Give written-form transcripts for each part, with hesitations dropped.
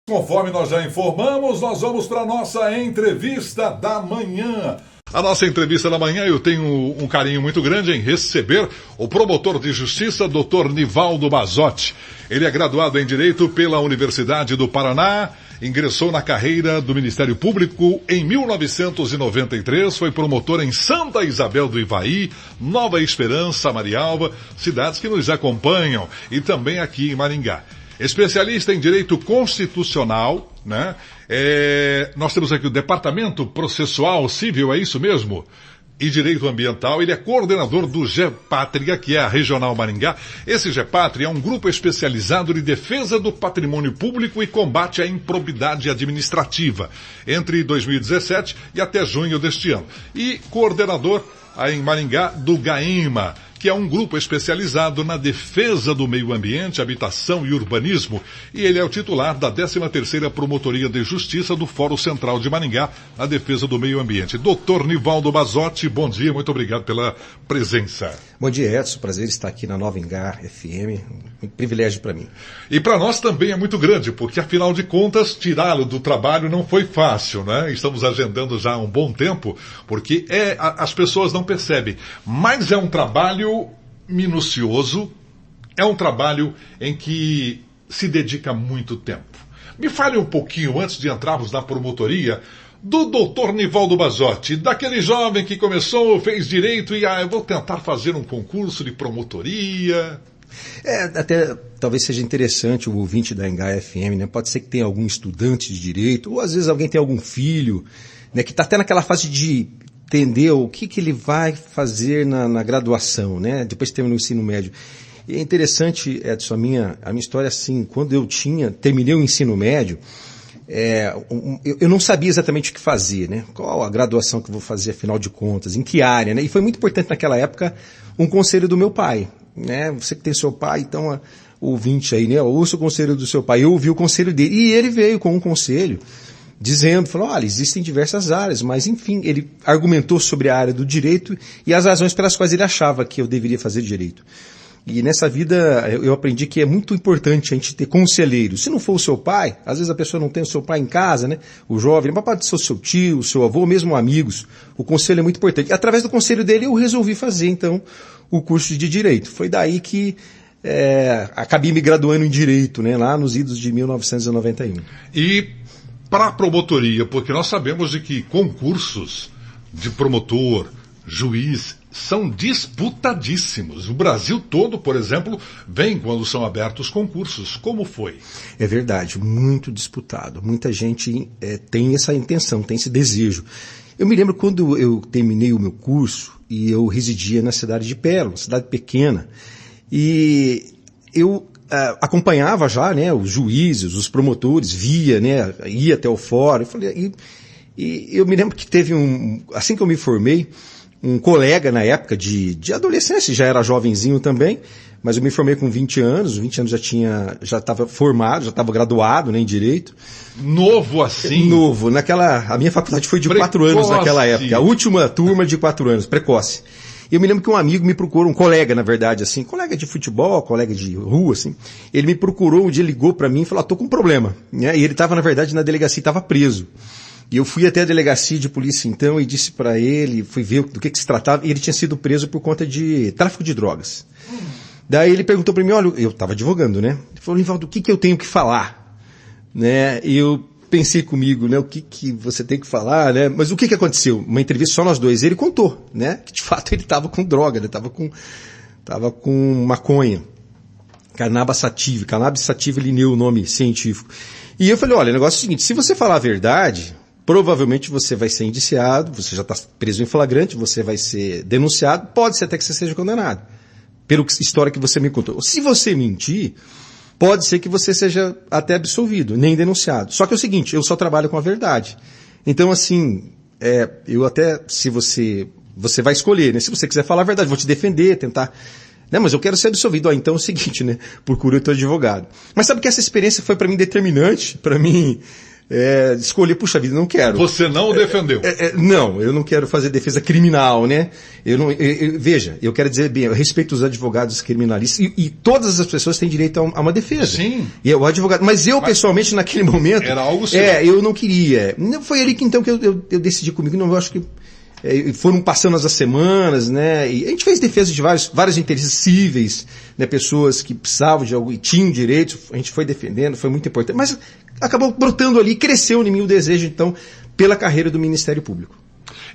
Conforme nós já informamos, nós vamos para a nossa entrevista da manhã. A nossa entrevista da manhã, eu tenho um carinho muito grande em receber o promotor de justiça, Dr. Nivaldo Basotti. Ele é graduado em Direito pela Universidade do Paraná, ingressou na carreira do Ministério Público em 1993, foi promotor em Santa Isabel do Ivaí, Nova Esperança, Marialva, cidades que nos acompanham, e também aqui em Maringá. Especialista em Direito Constitucional, né? Nós temos aqui o Departamento Processual Civil, é isso mesmo? E Direito Ambiental. Ele é coordenador do GEPATRIA, que é a Regional Maringá. Esse GEPATRIA é um grupo especializado de defesa do patrimônio público e combate à improbidade administrativa, entre 2017 e até junho deste ano. E coordenador aí em Maringá do GAEMA, que é um grupo especializado na defesa do meio ambiente, habitação e urbanismo, e ele é o titular da 13ª Promotoria de Justiça do Fórum Central de Maringá, na defesa do meio ambiente. Dr. Nivaldo Basotti, bom dia, muito obrigado pela presença. Bom dia, Edson, prazer estar aqui na Nova Engar FM, um privilégio para mim. E para nós também é muito grande, porque afinal de contas, tirá-lo do trabalho não foi fácil, né? Estamos agendando já há um bom tempo, porque as pessoas não percebem, mas é um trabalho minucioso, é um trabalho em que se dedica muito tempo. Me fale um pouquinho, antes de entrarmos na promotoria, do Dr. Nivaldo Basotti, daquele jovem que começou, fez direito e eu vou tentar fazer um concurso de promotoria. Até talvez seja interessante o ouvinte da Engar FM, né? Pode ser que tenha algum estudante de direito, ou às vezes alguém tem algum filho, né, que está até naquela fase de entender o que ele vai fazer na graduação, né? Depois que termina o ensino médio. E é interessante, Edson, a minha história assim, quando eu terminei o ensino médio, eu não sabia exatamente o que fazer, né? Qual a graduação que eu vou fazer, afinal de contas, em que área, né? E foi muito importante naquela época um conselho do meu pai, né? Você que tem seu pai, então, ouvinte aí, né? Ouça o conselho do seu pai. Eu ouvi o conselho dele e ele veio com um conselho falou, olha, existem diversas áreas, mas enfim, ele argumentou sobre a área do direito e as razões pelas quais ele achava que eu deveria fazer direito. E nessa vida eu aprendi que é muito importante a gente ter conselheiros. Se não for o seu pai, às vezes a pessoa não tem o seu pai em casa, né? O jovem, pode ser o seu tio, o seu avô, mesmo amigos. O conselho é muito importante. E através do conselho dele eu resolvi fazer, então, o curso de Direito. Foi daí que acabei me graduando em Direito, né? Lá nos idos de 1991. E para a promotoria, porque nós sabemos de que concursos de promotor, juiz, são disputadíssimos. O Brasil todo, por exemplo, vem quando são abertos concursos. Como foi? É verdade, muito disputado. Muita gente tem essa intenção, tem esse desejo. Eu me lembro quando eu terminei o meu curso e eu residia na cidade de Pérola, uma cidade pequena, e eu acompanhava já, né, os juízes, os promotores, ia até o fórum. E eu me lembro que teve assim que eu me formei, um colega na época de adolescência, já era jovenzinho também, mas eu me formei com 20 anos já estava formado, já estava graduado, né, em Direito. Novo assim? Novo. A minha faculdade foi de 4 anos naquela época, a última turma de 4 anos, precoce. E eu me lembro que um amigo me procurou, um colega, na verdade, assim, colega de futebol, colega de rua, assim, ele me procurou, um dia ligou para mim e falou, tô com um problema, né? E ele estava, na verdade, na delegacia, estava preso. E eu fui até a delegacia de polícia, então, e disse para ele, fui ver do que se tratava, e ele tinha sido preso por conta de tráfico de drogas. Daí ele perguntou para mim, olha, eu estava advogando, né? Ele falou, Nivaldo, o que eu tenho que falar? Né? E eu pensei comigo, né, o que você tem que falar, né? Mas o que aconteceu? Uma entrevista só nós dois. Ele contou, né, que de fato ele estava com droga, né? Tava com maconha. Cannabis sativa lineu, o nome científico. E eu falei, olha, o negócio é o seguinte, se você falar a verdade, provavelmente você vai ser indiciado, você já está preso em flagrante, você vai ser denunciado, pode ser até que você seja condenado, pela história que você me contou. Se você mentir, pode ser que você seja até absolvido, nem denunciado. Só que é o seguinte, eu só trabalho com a verdade. Então, assim, eu até, se você vai escolher, né? Se você quiser falar a verdade, vou te defender, tentar, né? Mas eu quero ser absolvido. Então é o seguinte, né? Procura o teu advogado. Mas sabe que essa experiência foi para mim determinante, para mim escolher, puxa vida, não quero. Você não o defendeu? Não, eu não quero fazer defesa criminal, né? Veja, eu quero dizer bem, eu respeito os advogados criminalistas e todas as pessoas têm direito a uma defesa. Sim. E o advogado, mas pessoalmente naquele momento, era algo sério. Eu não queria. Foi ali que então que eu decidi comigo, não, eu acho que foram passando as semanas, né? E a gente fez defesa de vários interesses cíveis, né? Pessoas que precisavam de algo e tinham direitos, a gente foi defendendo, foi muito importante. Mas acabou brotando ali, cresceu em mim o desejo, então, pela carreira do Ministério Público.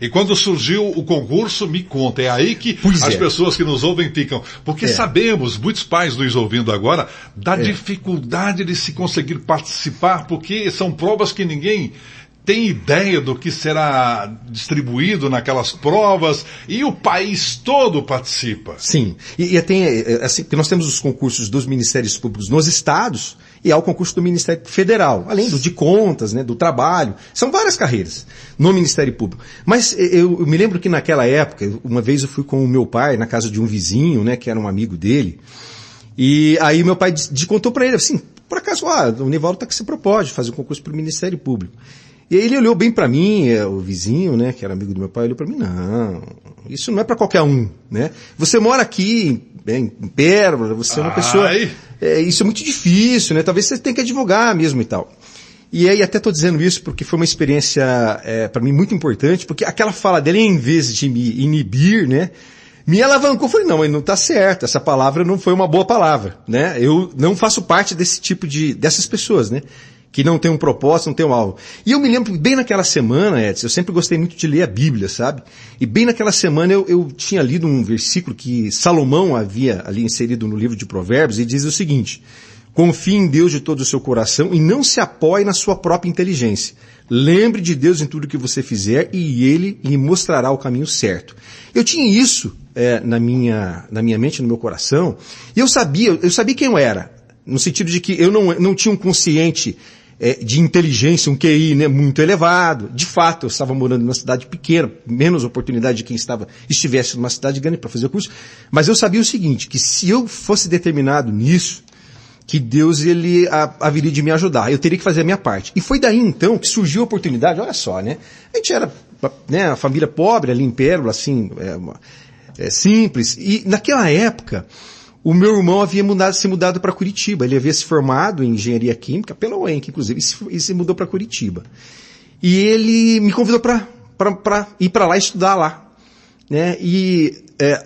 E quando surgiu o concurso, me conta, é aí que as pessoas que nos ouvem ficam. Porque sabemos, muitos pais nos ouvindo agora, da dificuldade de se conseguir participar, porque são provas que ninguém tem ideia do que será distribuído naquelas provas e o país todo participa. Sim, e tem, assim, nós temos os concursos dos Ministérios Públicos nos estados e há o concurso do Ministério Federal, além do de contas, né, do trabalho, são várias carreiras no Ministério Público. Mas eu me lembro que naquela época, uma vez eu fui com o meu pai na casa de um vizinho, né, que era um amigo dele, e aí meu pai contou para ele assim, por acaso, o Nivaldo que se propôs fazer um concurso para o Ministério Público. E aí ele olhou bem para mim, o vizinho, né, que era amigo do meu pai, olhou para mim, não, isso não é para qualquer um, né? Você mora aqui em Pérola, você é uma pessoa, isso é muito difícil, né? Talvez você tenha que advogar mesmo e tal. E aí até estou dizendo isso porque foi uma experiência para mim muito importante, porque aquela fala dele, em vez de me inibir, né, me alavancou. Eu falei, não, mas não está certo, essa palavra não foi uma boa palavra, né? Eu não faço parte desse tipo dessas pessoas, né? Que não tem um propósito, não tem um alvo. E eu me lembro bem naquela semana, Edson, eu sempre gostei muito de ler a Bíblia, sabe? E bem naquela semana eu tinha lido um versículo que Salomão havia ali inserido no livro de Provérbios e diz o seguinte: confie em Deus de todo o seu coração e não se apoie na sua própria inteligência. Lembre de Deus em tudo que você fizer e Ele lhe mostrará o caminho certo. Eu tinha isso na minha mente, no meu coração, e eu sabia quem eu era, no sentido de que eu não tinha um consciente de inteligência, um QI, né, muito elevado. De fato, eu estava morando numa cidade pequena, menos oportunidade de quem estivesse numa cidade grande para fazer o curso, mas eu sabia o seguinte, que se eu fosse determinado nisso, que Deus ele haveria de me ajudar, eu teria que fazer a minha parte. E foi daí então que surgiu a oportunidade, olha só, né, a gente era, né, uma família pobre ali em Pérola, assim, simples, e naquela época o meu irmão havia se mudado para Curitiba. Ele havia se formado em engenharia química, pela UENC, inclusive, e se mudou para Curitiba. E ele me convidou para ir para lá estudar lá, né? E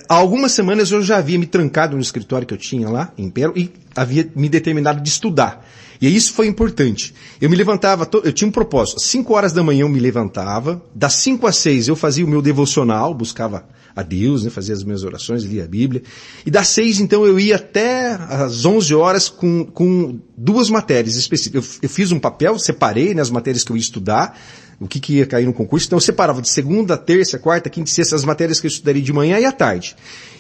há algumas semanas eu já havia me trancado no escritório que eu tinha lá, em Pérola, e havia me determinado de estudar. E isso foi importante. Eu me levantava, eu tinha um propósito. Às 5 horas da manhã eu me levantava, das 5 às 6 eu fazia o meu devocional, buscava a Deus, né, fazia as minhas orações, lia a Bíblia. E das 6, então, eu ia até às 11 horas com 2 matérias específicas. Eu fiz um papel, separei, né, as matérias que eu ia estudar, o que ia cair no concurso. Então eu separava de segunda, terça, quarta, quinta e sexta as matérias que eu estudaria de manhã e à tarde.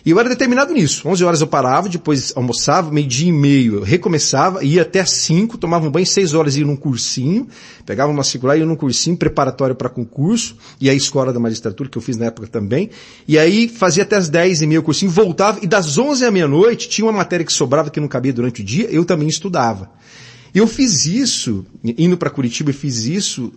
E eu era determinado nisso. 11 horas eu parava, depois almoçava, 12:30 eu recomeçava, ia até às 5, tomava um banho, 6 horas ia num cursinho, pegava uma circular, ia num cursinho preparatório para concurso, e a escola da magistratura, que eu fiz na época também, e aí fazia até às 10:30 o cursinho, voltava, e das 11 à meia-noite, tinha uma matéria que sobrava que não cabia durante o dia, eu também estudava. Eu fiz isso, indo para Curitiba, eu fiz isso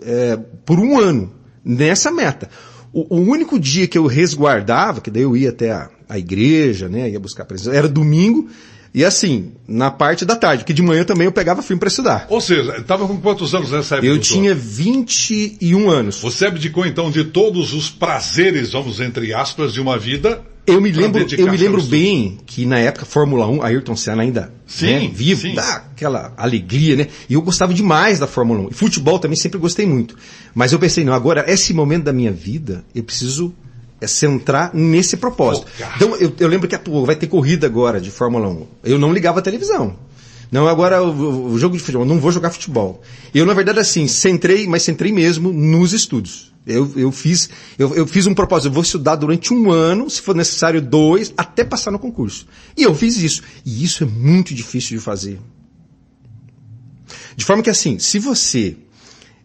por 1 ano, nessa meta. O único dia que eu resguardava, que daí eu ia até a igreja, né, ia buscar a presença, era domingo, e assim, na parte da tarde, porque de manhã também eu pegava filme para estudar. Ou seja, estava com quantos anos nessa época? Eu tinha 21 anos. Você abdicou então de todos os prazeres, vamos entre aspas, de uma vida. Eu me lembro bem que na época Fórmula 1, Ayrton Senna ainda vivo, dá aquela alegria, né? E eu gostava demais da Fórmula 1. E futebol também sempre gostei muito. Mas eu pensei, não, agora esse momento da minha vida, eu preciso centrar nesse propósito. Então eu lembro que vai ter corrida agora de Fórmula 1. Eu não ligava a televisão. Não, agora o jogo de futebol, não vou jogar futebol. Eu, na verdade, assim, centrei mesmo nos estudos. Eu fiz um propósito, eu vou estudar durante 1 ano, se for necessário 2, até passar no concurso. E eu fiz isso. E isso é muito difícil de fazer. De forma que, assim, se você...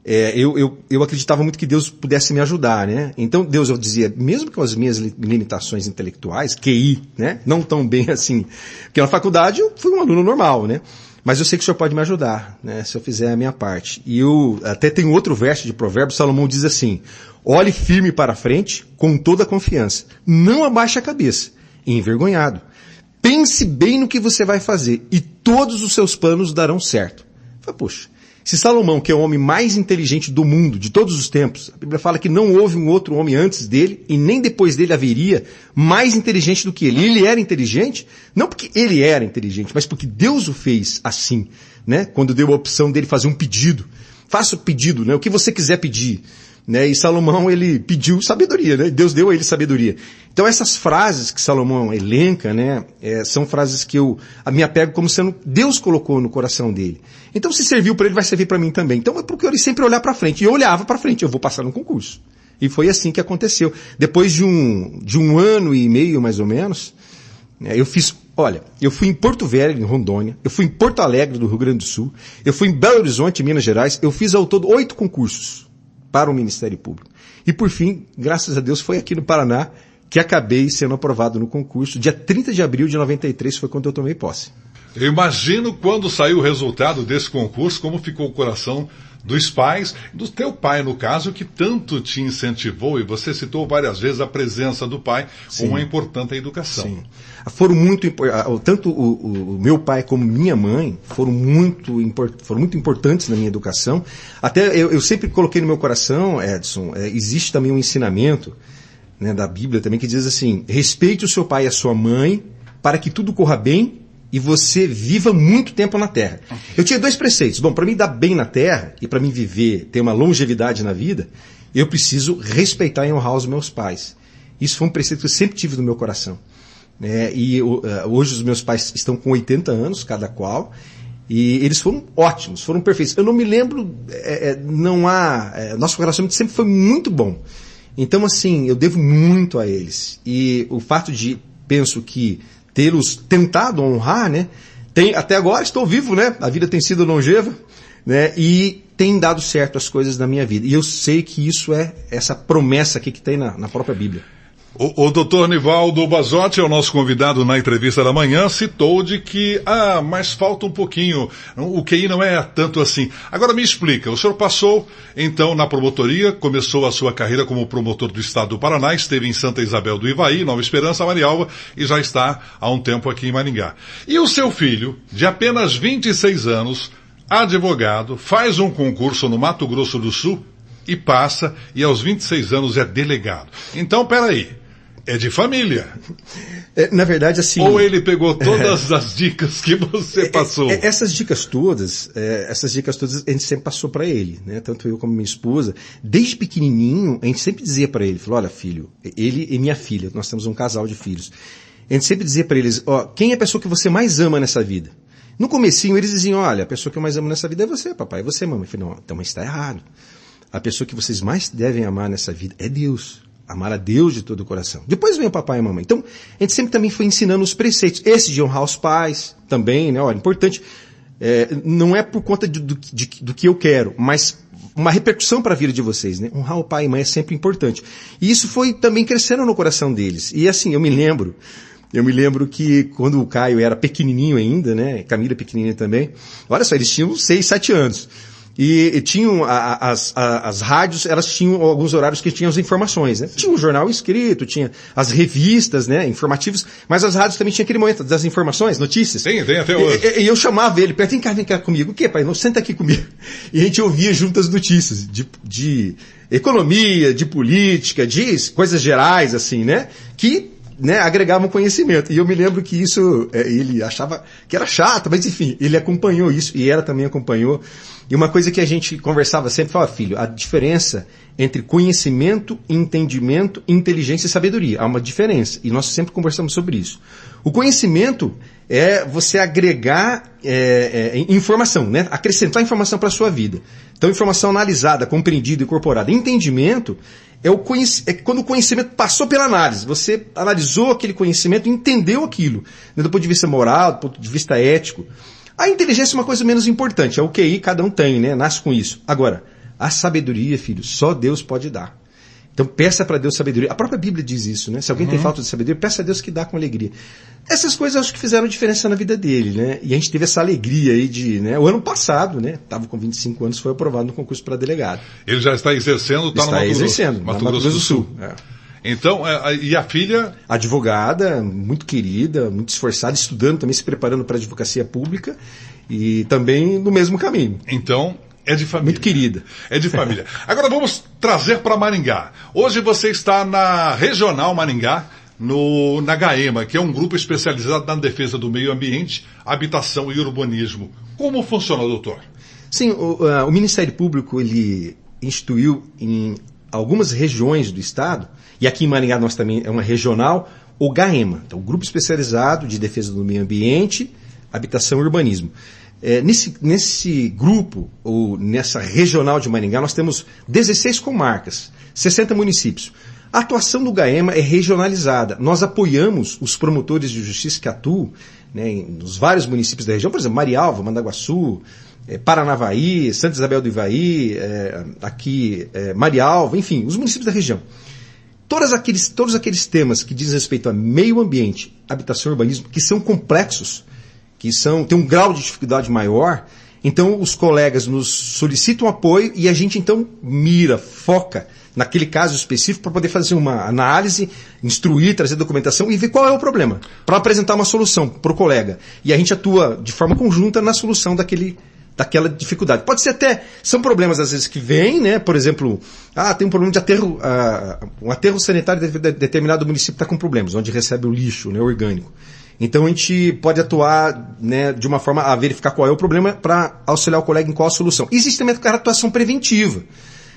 eu acreditava muito que Deus pudesse me ajudar, né? Então, Deus, eu dizia, mesmo com as minhas limitações intelectuais, QI, né? Não tão bem assim, porque na faculdade eu fui um aluno normal, né? mas eu sei que o Senhor pode me ajudar, né, se eu fizer a minha parte. E eu até tenho outro verso de Provérbios, Salomão diz assim: olhe firme para a frente com toda a confiança, não abaixe a cabeça, envergonhado. Pense bem no que você vai fazer e todos os seus planos darão certo. Fala, poxa, se Salomão, que é o homem mais inteligente do mundo, de todos os tempos, a Bíblia fala que não houve um outro homem antes dele e nem depois dele haveria mais inteligente do que ele. E ele era inteligente, não porque ele era inteligente, mas porque Deus o fez assim, né? Quando deu a opção dele fazer um pedido. Faça o pedido, né? O que você quiser pedir. Né? E Salomão, ele pediu sabedoria, né? Deus deu a ele sabedoria. Então essas frases que Salomão elenca, né, são frases que eu me apego como sendo Deus colocou no coração dele. Então se serviu para ele, vai servir para mim também. Então eu procurei sempre olhar para frente. E eu olhava para frente, eu vou passar no concurso. E foi assim que aconteceu. Depois de um ano e meio, mais ou menos, eu fui em Porto Velho, em Rondônia, eu fui em Porto Alegre, do Rio Grande do Sul, eu fui em Belo Horizonte, em Minas Gerais, eu fiz ao todo 8 concursos para o Ministério Público. E por fim, graças a Deus, foi aqui no Paraná que acabei sendo aprovado no concurso. Dia 30 de abril de 93 foi quando eu tomei posse. Eu imagino quando saiu o resultado desse concurso, como ficou o coração dos pais, do teu pai, no caso, que tanto te incentivou, e você citou várias vezes a presença do pai como uma importante educação. Sim. Foram muito, tanto o meu pai como minha mãe foram muito importantes na minha educação. Até eu sempre coloquei no meu coração, Edson, existe também um ensinamento, né, da Bíblia também que diz assim: respeite o seu pai e a sua mãe para que tudo corra bem e você viva muito tempo na Terra. Eu tinha 2 preceitos. Bom, para mim dar bem na Terra e para mim viver, ter uma longevidade na vida, eu preciso respeitar e honrar os meus pais. Isso foi um preceito que eu sempre tive no meu coração. E hoje os meus pais estão com 80 anos, cada qual, e eles foram ótimos, foram perfeitos. Eu não me lembro, nosso relacionamento sempre foi muito bom. Então, assim, eu devo muito a eles. E o fato de, penso que, tê-los tentado honrar, né? Até agora estou vivo, né? A vida tem sido longeva, né? E tem dado certo as coisas na minha vida. E eu sei que isso é essa promessa aqui que tem na própria Bíblia. O doutor Nivaldo Basotti é o nosso convidado na entrevista da manhã, citou de que, mas falta um pouquinho, o QI não é tanto assim. Agora me explica, o senhor passou então na promotoria, começou a sua carreira como promotor do estado do Paraná, esteve em Santa Isabel do Ivaí, Nova Esperança, Marialva, e já está há um tempo aqui em Maringá. E o seu filho, de apenas 26 anos, advogado, faz um concurso no Mato Grosso do Sul e passa, e aos 26 anos é delegado. Então, peraí. É de família. Na verdade, assim... Ou ele pegou todas as dicas que você passou? Essas dicas todas a gente sempre passou para ele, né? Tanto eu como minha esposa. Desde pequenininho, a gente sempre dizia para ele, falou, olha filho, ele e minha filha, nós temos um casal de filhos. A gente sempre dizia para eles, quem é a pessoa que você mais ama nessa vida? No comecinho eles diziam, olha, a pessoa que eu mais amo nessa vida é você, papai, é você, mamãe. Eu falei, não, então, mas está errado. A pessoa que vocês mais devem amar nessa vida é Deus. Amar a Deus de todo o coração. Depois vem o papai e a mamãe. Então, a gente sempre também foi ensinando os preceitos. Esse de honrar os pais também, né? Olha, importante. Não é por conta do que eu quero, mas uma repercussão para a vida de vocês, né? Honrar o pai e mãe é sempre importante. E isso foi também crescendo no coração deles. E assim, eu me lembro que quando o Caio era pequenininho ainda, né? Camila pequenininha também. Olha só, eles tinham 6, 7 anos. E tinham as rádios, elas tinham alguns horários que tinham as informações, né? Tinha o jornal escrito, tinha as revistas, né, informativos, mas as rádios também tinha aquele momento das informações, notícias. Tem até hoje. E eu chamava ele, vem cá comigo. O quê, pai? Não, senta aqui comigo. E a gente ouvia juntas notícias de economia, de política, de coisas gerais, assim, né? Que, né, agregavam conhecimento. E eu me lembro que isso, ele achava que era chato, mas enfim, ele acompanhou isso, e ela também acompanhou. E uma coisa que a gente conversava sempre, falava, filho, a diferença entre conhecimento, entendimento, inteligência e sabedoria. Há uma diferença, e nós sempre conversamos sobre isso. O conhecimento é você agregar informação, né? Acrescentar informação para a sua vida. Então, informação analisada, compreendida, incorporada. Entendimento é quando o conhecimento passou pela análise. Você analisou aquele conhecimento e entendeu aquilo, né? Do ponto de vista moral, do ponto de vista ético. A inteligência é uma coisa menos importante. É o QI, cada um tem, né? Nasce com isso. Agora, a sabedoria, filho, só Deus pode dar. Então peça para Deus sabedoria. A própria Bíblia diz isso, né? Se alguém tem falta de sabedoria, peça a Deus que dá com alegria. Essas coisas acho que fizeram diferença na vida dele, né? E a gente teve essa alegria aí de, né? O ano passado, né? Estava com 25 anos, foi aprovado no concurso para delegado. Ele já está exercendo, está no Mato Grosso do Sul. É. Então, e a filha? Advogada, muito querida, muito esforçada, estudando, também se preparando para a advocacia pública e também no mesmo caminho. Então, é de família. Muito querida. É de família. Agora vamos trazer para Maringá. Hoje você está na Regional Maringá, na GAEMA, que é um grupo especializado na defesa do meio ambiente, habitação e urbanismo. Como funciona, doutor? Sim, o Ministério Público ele instituiu em algumas regiões do estado, e aqui em Maringá nós também é uma regional, o GAEMA, então, o Grupo Especializado de Defesa do Meio Ambiente, Habitação e Urbanismo. Nesse grupo, ou nessa regional de Maringá, nós temos 16 comarcas, 60 municípios. A atuação do GAEMA é regionalizada. Nós apoiamos os promotores de justiça que atuam, né, nos vários municípios da região, por exemplo, Marialva, Mandaguaçu, Paranavaí, Santa Isabel do Ivaí, Marialva, enfim, os municípios da região. Todos aqueles temas que dizem respeito a meio ambiente, habitação e urbanismo, que são complexos, tem um grau de dificuldade maior, então os colegas nos solicitam apoio e a gente então foca naquele caso específico para poder fazer uma análise, instruir, trazer documentação e ver qual é o problema, para apresentar uma solução para o colega. E a gente atua de forma conjunta na solução daquela dificuldade. Pode ser até, são problemas às vezes que vêm, né? Por exemplo, tem um problema de aterro, um aterro sanitário de determinado município está com problemas, onde recebe o lixo, né, orgânico. Então a gente pode atuar, né, de uma forma a verificar qual é o problema para auxiliar o colega em qual a solução. Existe também a atuação preventiva.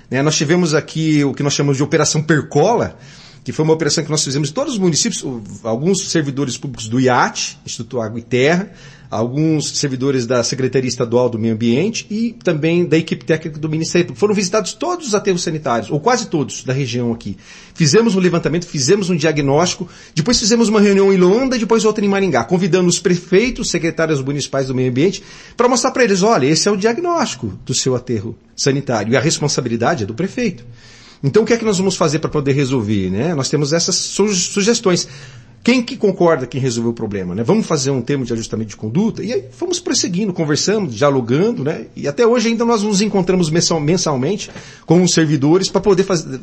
Né? Nós tivemos aqui o que nós chamamos de Operação Percola, que foi uma operação que nós fizemos em todos os municípios, alguns servidores públicos do IAT, Instituto Água e Terra, alguns servidores da Secretaria Estadual do Meio Ambiente e também da equipe técnica do Ministério Público. Foram visitados todos os aterros sanitários, ou quase todos, da região aqui. Fizemos um levantamento, fizemos um diagnóstico, depois fizemos uma reunião em Loanda e depois outra em Maringá, convidando os prefeitos, secretários municipais do meio ambiente, para mostrar para eles, olha, esse é o diagnóstico do seu aterro sanitário e a responsabilidade é do prefeito. Então o que é que nós vamos fazer para poder resolver? Né? Nós temos essas sugestões. Quem que concorda quem resolveu o problema? Né? Vamos fazer um termo de ajustamento de conduta? E aí fomos prosseguindo, conversando, dialogando, né? E até hoje ainda nós nos encontramos mensalmente com os servidores para poder fazer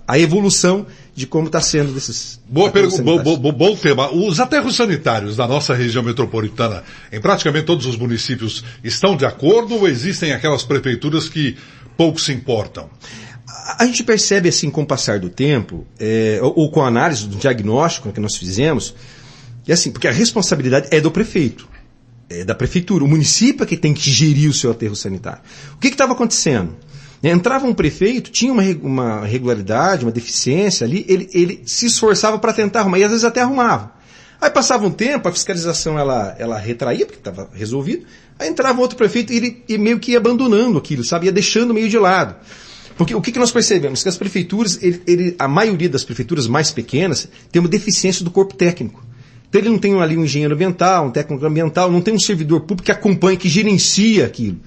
a evolução de como está sendo desses... Boa pergunta, bom tema. Os aterros sanitários da nossa região metropolitana, em praticamente todos os municípios, estão de acordo ou existem aquelas prefeituras que pouco se importam? A gente percebe assim com o passar do tempo, ou com a análise do diagnóstico que nós fizemos, porque a responsabilidade é do prefeito, é da prefeitura, o município é que tem que gerir o seu aterro sanitário. O que estava acontecendo? Entrava um prefeito, tinha uma irregularidade, uma deficiência ali, ele se esforçava para tentar arrumar, e às vezes até arrumava. Aí passava um tempo, a fiscalização ela retraía, porque estava resolvido, aí entrava outro prefeito e ele meio que ia abandonando aquilo, sabe? Ia deixando meio de lado. Porque o que nós percebemos? Que as prefeituras, a maioria das prefeituras mais pequenas tem uma deficiência do corpo técnico. Então ele não tem ali um engenheiro ambiental, um técnico ambiental, não tem um servidor público que acompanha, que gerencia aquilo.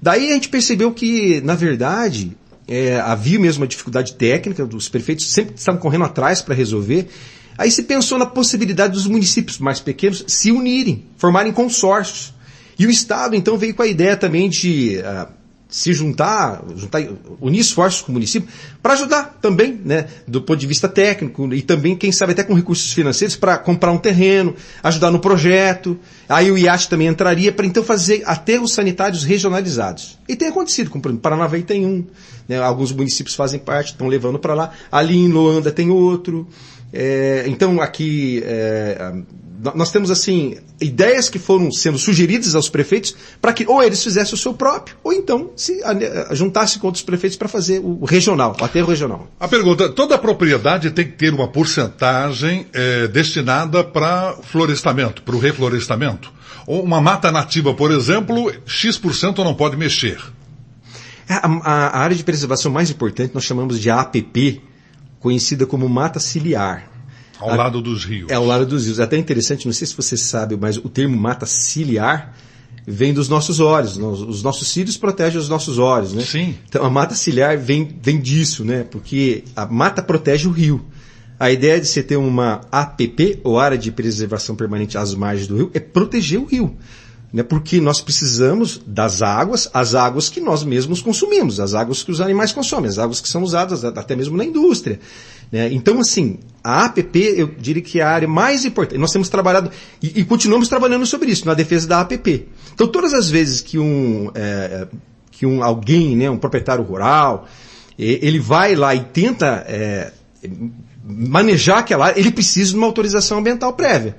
Daí a gente percebeu que, na verdade, havia mesmo uma dificuldade técnica, os prefeitos sempre estavam correndo atrás para resolver. Aí se pensou na possibilidade dos municípios mais pequenos se unirem, formarem consórcios. E o Estado, então, veio com a ideia também de... se unir esforços com o município para ajudar também, né, do ponto de vista técnico e também, quem sabe, até com recursos financeiros para comprar um terreno, ajudar no projeto. Aí o IAT também entraria para então fazer aterros sanitários regionalizados. E tem acontecido, como por exemplo, Paranavaí tem um, né, alguns municípios fazem parte, estão levando para lá, ali em Loanda tem outro. Então aqui nós temos assim ideias que foram sendo sugeridas aos prefeitos para que ou eles fizessem o seu próprio, ou então se juntassem com outros prefeitos para fazer o regional, o aterro regional. A pergunta, toda propriedade tem que ter uma porcentagem destinada para florestamento, para o reflorestamento? Ou uma mata nativa, por exemplo, X% não pode mexer? A área de preservação mais importante nós chamamos de APP, conhecida como mata ciliar. Ao lado dos rios. Ao lado dos rios. É até interessante, não sei se você sabe, mas o termo mata ciliar vem dos nossos olhos. Os nossos cílios protegem os nossos olhos, né? Sim. Então a mata ciliar vem disso, né? Porque a mata protege o rio. A ideia de você ter uma APP, ou Área de Preservação Permanente às margens do rio, é proteger o rio. Né? Porque nós precisamos das águas, as águas que nós mesmos consumimos, as águas que os animais consomem, as águas que são usadas até mesmo na indústria. Né? Então, assim, a APP, eu diria que é a área mais importante. Nós temos trabalhado, e continuamos trabalhando sobre isso, na defesa da APP. Então, todas as vezes que alguém, né, um proprietário rural, ele vai lá e tenta manejar aquela área, ele precisa de uma autorização ambiental prévia.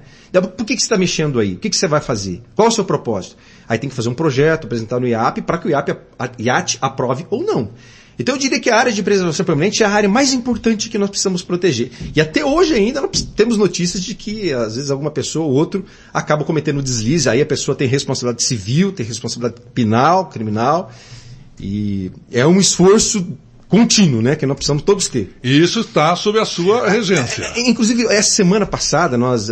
Por que você está mexendo aí? O que você vai fazer? Qual é o seu propósito? Aí tem que fazer um projeto, apresentar no IAP, para que o IAT aprove ou não. Então eu diria que a área de preservação permanente é a área mais importante que nós precisamos proteger. E até hoje ainda nós temos notícias de que, às vezes, alguma pessoa ou outro acaba cometendo deslize, aí a pessoa tem responsabilidade civil, tem responsabilidade penal, criminal, e é um esforço contínuo, né, que nós precisamos todos ter. E isso está sob a sua regência. Inclusive, essa semana passada, nós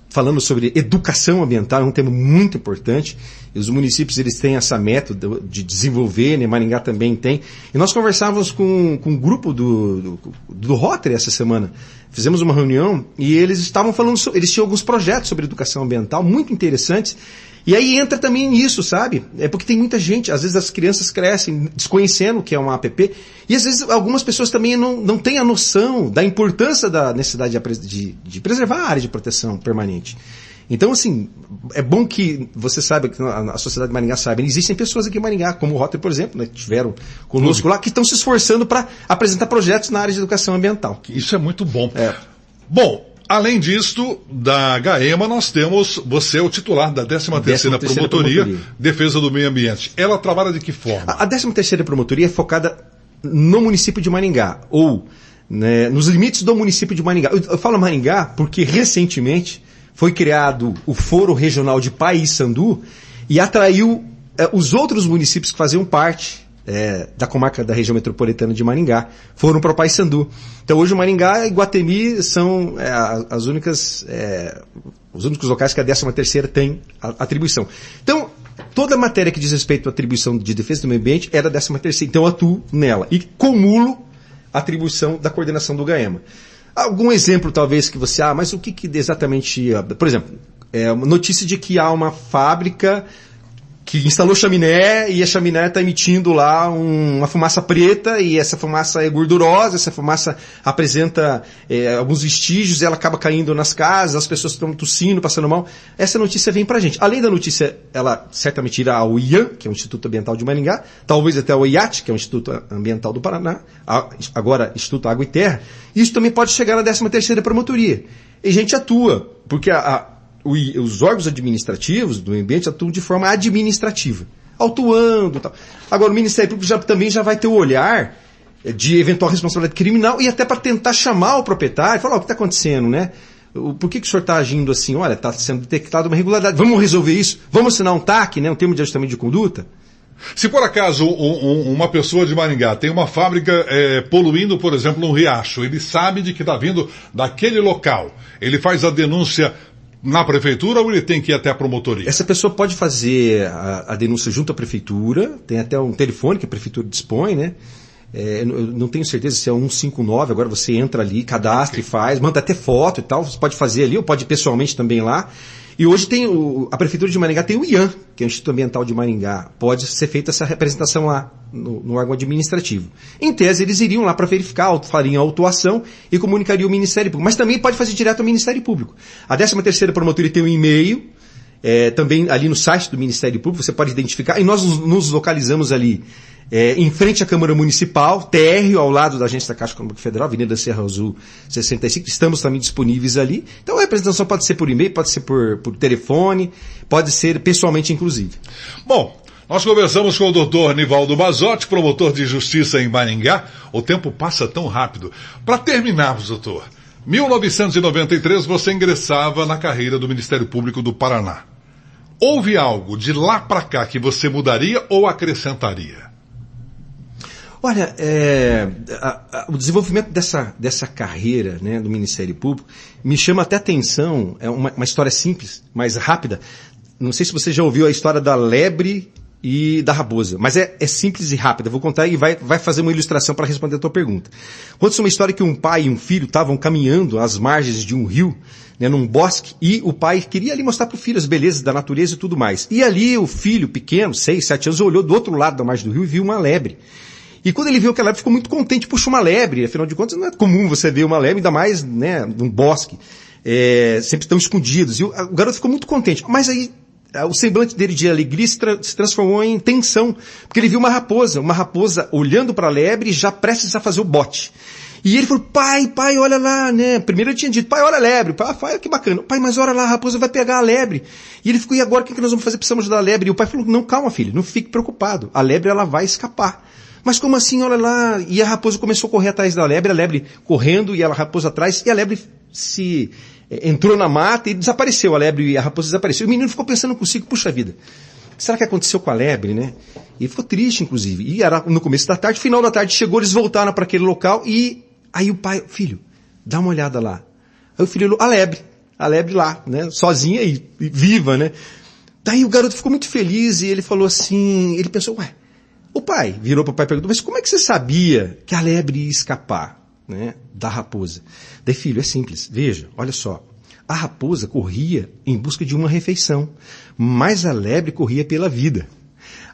falamos sobre educação ambiental, é um tema muito importante. E os municípios eles têm essa meta de desenvolver, né, Maringá também tem. E nós conversávamos com um grupo do Rotary essa semana. Fizemos uma reunião e eles estavam falando, eles tinham alguns projetos sobre educação ambiental muito interessantes. E aí entra também nisso, sabe? É porque tem muita gente, às vezes as crianças crescem desconhecendo o que é uma APP, e às vezes algumas pessoas também não têm a noção da importância da necessidade de preservar a área de proteção permanente. Então, assim, é bom que você saiba, que a sociedade de Maringá saiba, existem pessoas aqui em Maringá, como o Rotary, por exemplo, né, que estiveram conosco lá, que estão se esforçando para apresentar projetos na área de educação ambiental. Isso é muito bom. Bom, além disto, da GAEMA, nós temos, você é o titular da 13ª Promotoria Defesa do Meio Ambiente. Ela trabalha de que forma? A 13ª Promotoria é focada no município de Maringá, ou, né, nos limites do município de Maringá. Eu falo Maringá porque recentemente foi criado o Foro Regional de Paissandu e atraiu os outros municípios que faziam parte da comarca da região metropolitana de Maringá, foram para o Paissandu. Então hoje o Maringá e Iguatemi são os únicos locais que a 13ª tem atribuição. Então, toda a matéria que diz respeito à atribuição de defesa do meio ambiente é da 13ª, então eu atuo nela e cumulo a atribuição da coordenação do GAEMA. Algum exemplo talvez que você, mas o que exatamente, por exemplo, notícia de que há uma fábrica que instalou chaminé e a chaminé está emitindo lá uma fumaça preta e essa fumaça é gordurosa, essa fumaça apresenta alguns vestígios e ela acaba caindo nas casas, as pessoas estão tossindo, passando mal. Essa notícia vem pra gente. Além da notícia, ela certamente irá ao IAN, que é o Instituto Ambiental de Maringá, talvez até ao IAT, que é o Instituto Ambiental do Paraná, agora Instituto Água e Terra. Isso também pode chegar na 13ª Promotoria. E a gente atua, porque os órgãos administrativos do meio ambiente atuam de forma administrativa, autuando e tal. Agora, o Ministério Público também já vai ter o olhar de eventual responsabilidade criminal e até para tentar chamar o proprietário e falar, o que está acontecendo, né? Por que o senhor está agindo assim? Olha, está sendo detectada uma irregularidade. Vamos resolver isso? Vamos assinar um TAC, né? Um termo de ajustamento de conduta? Se por acaso uma pessoa de Maringá tem uma fábrica poluindo, por exemplo, um riacho, ele sabe de que está vindo daquele local, ele faz a denúncia na prefeitura ou ele tem que ir até a promotoria? Essa pessoa pode fazer a denúncia junto à prefeitura, tem até um telefone que a prefeitura dispõe, né? Eu não tenho certeza se é 159, agora você entra ali, cadastra e faz, manda até foto e tal, você pode fazer ali, ou pode ir pessoalmente também lá. E hoje tem a Prefeitura de Maringá tem o IAN, que é o Instituto Ambiental de Maringá. Pode ser feita essa representação lá no órgão administrativo. Em tese, eles iriam lá para verificar, fariam a autuação e comunicariam ao Ministério Público. Mas também pode fazer direto ao Ministério Público. A 13ª Promotoria tem um e-mail, também ali no site do Ministério Público, você pode identificar. E nós nos localizamos ali em frente à Câmara Municipal, térreo, ao lado da Agência da Caixa Econômica Federal, Avenida Serra Azul 65, estamos também disponíveis ali. Então a representação pode ser por e-mail, pode ser por telefone, pode ser pessoalmente, inclusive. Bom, nós conversamos com o Dr. Nivaldo Mazzotti, promotor de justiça em Maringá. O tempo passa tão rápido. Para terminarmos, doutor, 1993 você ingressava na carreira do Ministério Público do Paraná. Houve algo de lá para cá que você mudaria ou acrescentaria? Olha, o desenvolvimento dessa carreira, né, do Ministério Público me chama até atenção, é uma história simples, mas rápida. não sei se você já ouviu a história da lebre e da raposa, mas é simples e rápida. Eu vou contar e vai fazer uma ilustração para responder a tua pergunta. Conta-se uma história que um pai e um filho estavam caminhando às margens de um rio, né, num bosque, e o pai queria ali mostrar para o filho as belezas da natureza e tudo mais. E ali o filho pequeno, 6, 7 anos, olhou do outro lado da margem do rio e viu uma lebre. E quando ele viu aquela lebre, ficou muito contente. Puxa, uma lebre, afinal de contas não é comum você ver uma lebre, ainda mais, né, num bosque. Sempre estão escondidos. E o garoto ficou muito contente. Mas aí o semblante dele de alegria se transformou em tensão, porque ele viu uma raposa olhando para a lebre, já prestes a fazer o bote. E ele falou: pai, olha lá, né? Primeiro ele tinha dito: pai, olha a lebre. Pai, que bacana. Pai, mas olha lá, a raposa vai pegar a lebre. E ele ficou: e agora o que nós vamos fazer? Precisamos ajudar a lebre. E o pai falou: não, calma, filho, não fique preocupado. A lebre, ela vai escapar. Mas como assim? Olha lá. E a raposa começou a correr atrás da lebre, a lebre correndo e a raposa atrás, e a lebre entrou na mata e desapareceu. A lebre e a raposa desapareceu. E o menino ficou pensando consigo: puxa vida, o que será que aconteceu com a lebre, né? E ficou triste, inclusive. E era no começo da tarde, final da tarde, chegou, eles voltaram para aquele local e aí o pai: filho, dá uma olhada lá. Aí o filho olhou: a lebre lá, né? Sozinha e viva, né? Daí o garoto ficou muito feliz e ele falou assim, ele pensou: ué, o pai virou para o pai e perguntou: mas como é que você sabia que a lebre ia escapar, né, da raposa? Daí: filho, é simples, veja, olha só, a raposa corria em busca de uma refeição, mas a lebre corria pela vida.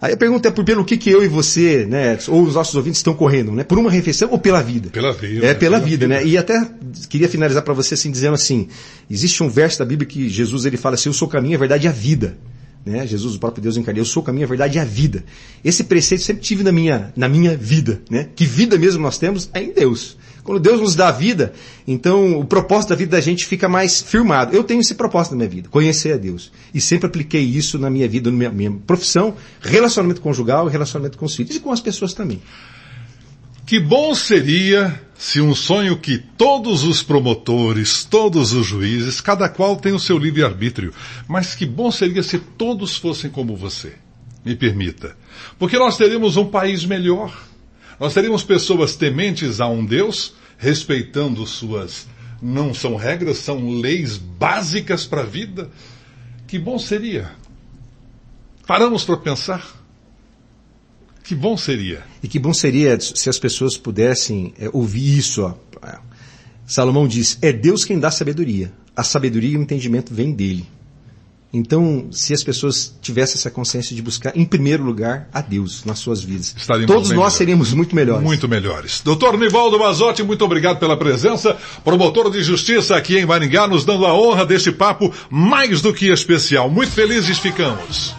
Aí a pergunta é pelo que eu e você, né, ou os nossos ouvintes estão correndo, né? Por uma refeição ou pela vida? Pela vida. É, pela vida, né? E até queria finalizar para você assim, dizendo assim, existe um verso da Bíblia que Jesus ele fala assim: eu sou o caminho, a verdade e a vida. Né? Jesus, o próprio Deus encarnado: eu sou o caminho, a verdade e a vida. Esse preceito sempre tive na minha vida, né? Que vida mesmo nós temos é em Deus. Quando Deus nos dá a vida, então o propósito da vida da gente fica mais firmado. Eu tenho esse propósito na minha vida, conhecer a Deus. E sempre apliquei isso na minha vida, na minha profissão, relacionamento conjugal e relacionamento com os filhos e com as pessoas também. Que bom seria se um sonho que todos os promotores, todos os juízes, cada qual tem o seu livre-arbítrio, mas que bom seria se todos fossem como você. Me permita. Porque nós teríamos um país melhor. Nós teríamos pessoas tementes a um Deus, respeitando suas... não são regras, são leis básicas para a vida. Que bom seria. Paramos para pensar. Que bom seria. E que bom seria se as pessoas pudessem ouvir isso. Ó. Salomão diz: é Deus quem dá sabedoria. A sabedoria e o entendimento vêm dele. Então, se as pessoas tivessem essa consciência de buscar, em primeiro lugar, a Deus nas suas vidas, todos nós seríamos muito melhores. Muito melhores. Dr. Nivaldo Mazzotti, muito obrigado pela presença. Promotor de justiça aqui em Maringá, nos dando a honra deste papo mais do que especial. Muito felizes ficamos.